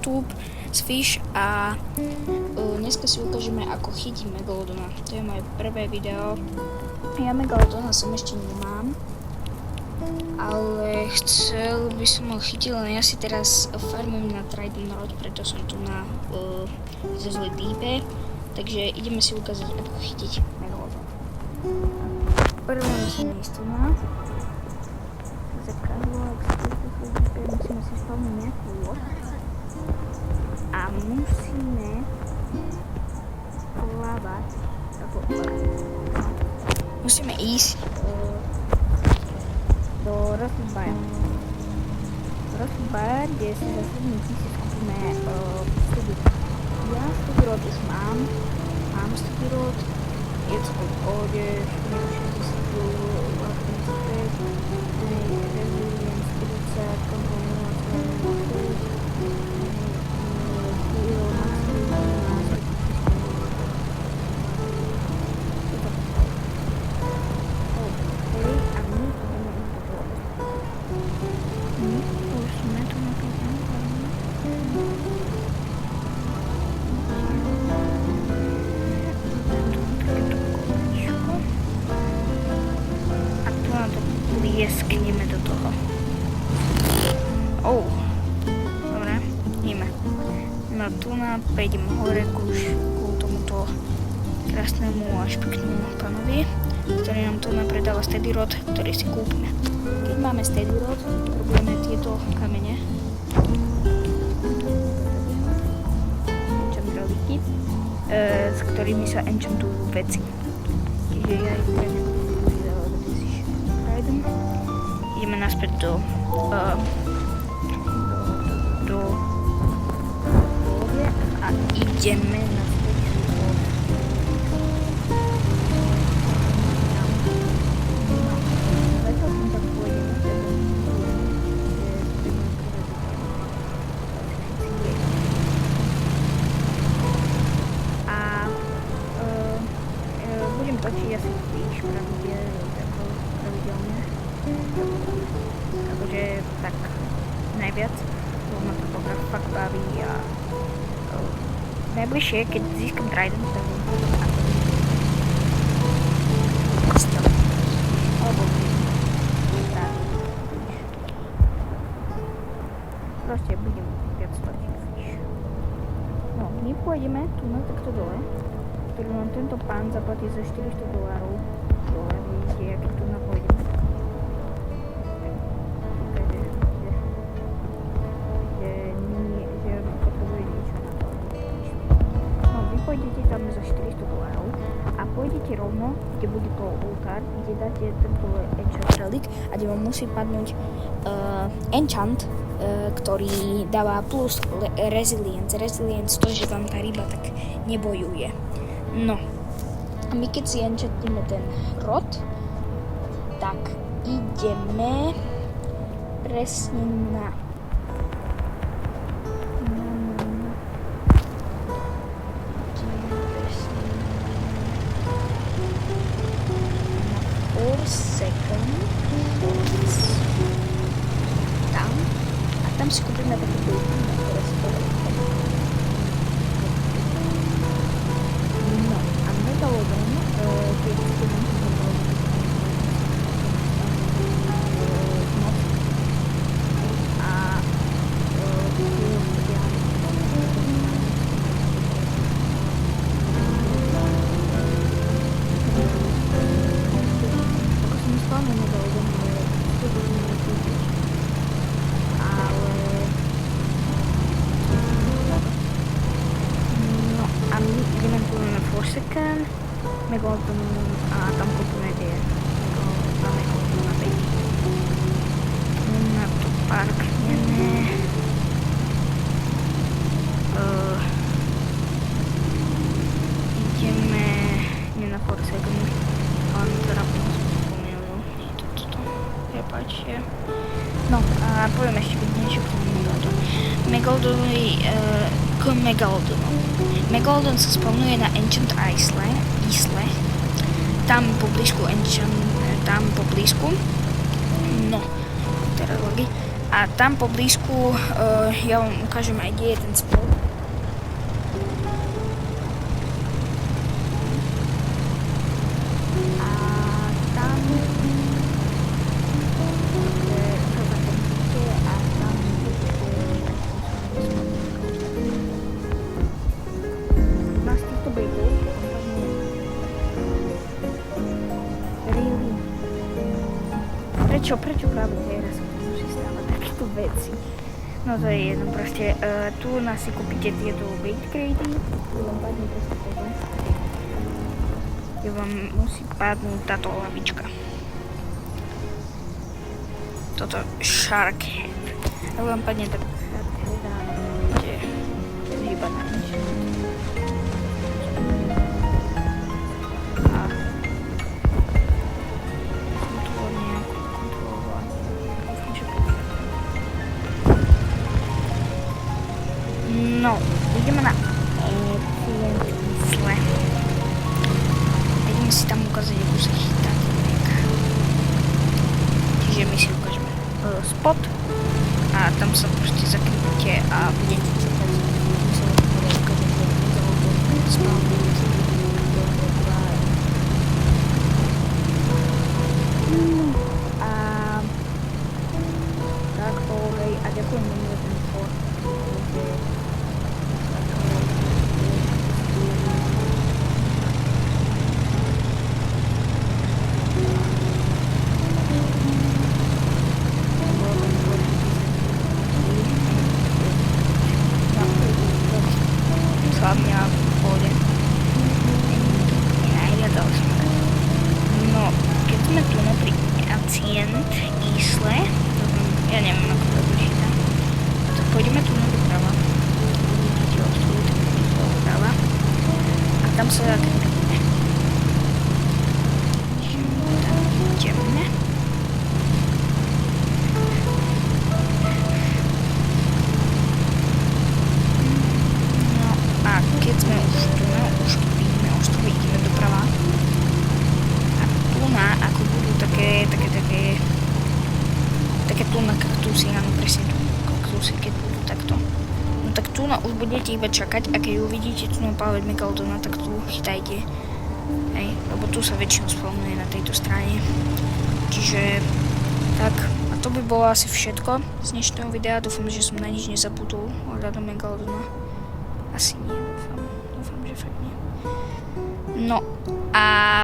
YouTube z Fish a dneska si ukážeme, ako chytiť Megalodona. To je moje prvé video. Ja Megalodona som ešte nemám, ale chcel by som ho chytiť, len ja si teraz farmujem na Trident Rod, preto som tu na zlej dýpe. Takže ideme si ukázať, ako chytiť Megalodona. Prvé musíme ísť tu na zakázalo, ak sa tu chodíte, musíme si spavniť nejakú loď a musíme plávať, musíme ísť do Rocket Bar. Rocket Bar, kde si za 7 000 kúpime study. Ja study rod už mám study rod, je to v pohode, neviem, 60 vlastne 5, resilience 40, kontrol 0, lieskneme do toho. Dobre, ideme. No tu prejdeme hore ku tomuto krásnemu a špeknému pánovi, ktorý nám tu predáva steady rod, ktorý si kúpime. Keď máme steady rod, potrebujeme tieto kamene. Enchant reliky, s ktorými sa enchantujú veci. Čiže ja ich ideme naspäť do lode a ideme naspäť do zatiaľ som tak pôjdeme a budem točiť asi Fish pravidelne. Takže tak najviac, lebo ma to fakt baví a najbližšie, keď získam Trident, tak budem alebo proste budem viac točiť Fish. No, my pôjdeme tu na takto dole, ktorý nám tento pán zaplatí za $400 dole, vidíte, jak tu napôjdeme. Pôjdete tam za $400 a pôjdete rovno, kde bude to oltár, kde dáte tento enchant relic a kde vám musí padnúť enchant, ktorý dáva plus resilience. Resilience to, že vám tá ryba tak nebojuje. No, a my keď si enchantíme ten rod, tak ideme presne na tam si kúpime také bulky, na ktoré si to no a Megalodon, keď si Megalodon a tam kúpime tie Megalodon baby. Na to parkneme. Ideme nie na Forsaken, ale teda som spomenul. Nie to toto. Prepáčte. No a poviem ešte niečo k tomu Megalodonovi. Megalodon sa spawnuje na Enchant Isle. Tam poblízku No, teraz logi. A tam poblízku ja vám ukážem aj, kde je ten spot. A tam nás týchto bejtov Prečo práve teraz musí stávať takéto veci? No to je jedno, proste tu nás si kúpite tieto bait cratey, tu vám padne proste toto. Kde vám musí padnúť táto lavička. Toto shark head. A vám padne tak shark head a bude iba na nič. No, ideme na Encientisle. Ideme si tam ukázať, ako sa chytá človek. Čiže my si ukážeme spot a tam sa proste zakrypnete a budete čakať. Tým sa vám bude ukázať, že je správne. A tak, olej a ďakujem vám za ten for. Slavňa v pohode. No, keď sme tu pri Encientisle, ja neviem, ako to počítam, tak pôjdeme tu na doprava. Vidíte ostrov, tak vidíte doprava. A tam sa zakrypíme. Tam ideme. A keď sme už tu vidíme ostrovy, ideme doprava. A tu na, ako budú také tu na kaktusy, áno, presne tu kaktusy, keď budú takto. No tak tu na už budete iba čakať a keď uvidíte tu na Powered Megalodona, tak tu chytajte. Hej, lebo tu sa väčšinou spawnuje na tejto strane. Čiže tak, a to by bolo asi všetko z dnešného videa. Dúfam, že som na nič nezabudol ohľadom Megalodona. Asi nie, dúfam, že fakt nie. No a